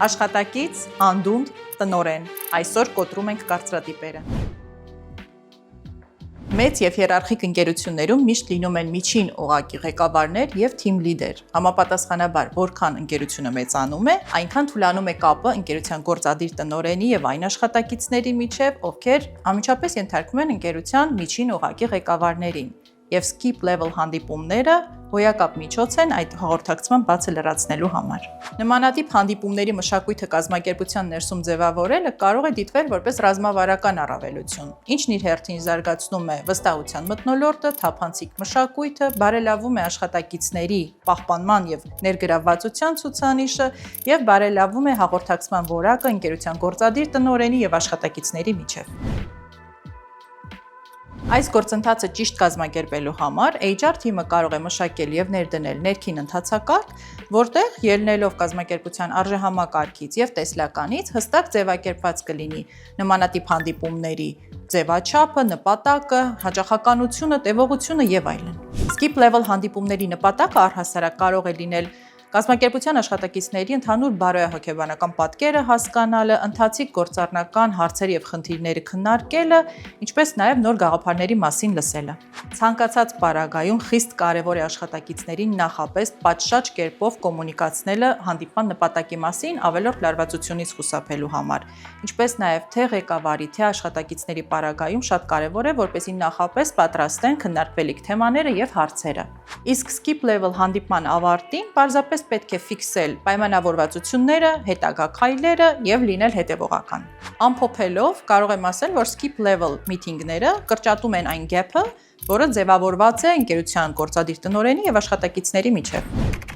Աշխատակից, անդունդ, տնօրեն։ Այսօր կոտրում ենք կարծրատիպերը։ Մեծ եւ հիերարխիկ ընկերություններում միշտ լինում են միջին օղակի ղեկավարներ եւ թիմ լիդեր։ Համապատասխանաբար, որքան ընկերությունը մեծանում է, այնքան թուլանում է կապը ընկերության գործադիր տնօրենի եւ այն աշխատակիցների միջեւ, ովքեր անմիջապես ենթարկվում են ընկերության միջին օղակի ղեկավարներին։ Եվ skip level հանդիպումները հոյակապ միջոց են այդ հաղորդակցման բացը լրացնելու համար։ Նմանատիպ հանդիպումների մշակույթը կազմակերպության ներսում ձևավորելը կարող է դիտվել որպես ռազմավարական առավելություն, ինչն իր հերթին զարգացնում է վստահության մթնոլորտը, թափանցիկ մշակույթը, բարելավում է աշխատակիցների պահպանման եւ ներգրավվածության ցուցանիշը եւ բարելավում է հաղորդակցման որակը ընկերության գործադիր տնօրենի եւ աշխատակիցների միջեւ։ Այս գործընթացը ճիշտ կազմակերպելու համար HR թիմը կարող է մշակել եւ ներդնել ներքին ընթացակարգ, որտեղ ելնելով կազմակերպության արժեհամակարգից եւ տեսլականից հստակ ձևակերպված կլինի նմանատիպ հանդիպումների ձևաչափը, նպատակը, հաճախականությունը, տևողությունը եւ այլն։ Skip level հանդիպումների նպատակը առհասարակ կարող է լինել կազմակերպության աշխատակիցների ընդհանուր բարոյահոգեբանական պատկերը հասկանալը, ընթացիկ գործառնական հարցեր եւ խնդիրները քննարկելը, ինչպես նաեւ նոր գաղափարների մասին լսելը։ Ցանկացած պարագայում խիստ կարևոր է աշխատակիցներին նախապես պատշաճ կերպով կոմունիկացնելը հանդիպման նպատակի մասին ավելորդ լարվածությունից խուսափելու համար, ինչպես նաեւ թե ղեկավարի, թե աշխատակիցների պարագայում շատ կարևոր է, որպեսզի նախապես պատրաստեն քննարկվելիք թեմաները եւ հարցերը։ Իսկ skip level հանդիպման ավարտին պարզապես պետք է ֆիքսել պայմանավորվածությունները, հետագա քայլերը եւ լինել հետեւողական։ Ամփոփելով կարող եմ ասել, որ skip level meeting-ները կրճատում են այն gap-ը, որը ձևավորված է ընկերության գործադիր տնօրենի եւ աշխատակիցների միջեւ։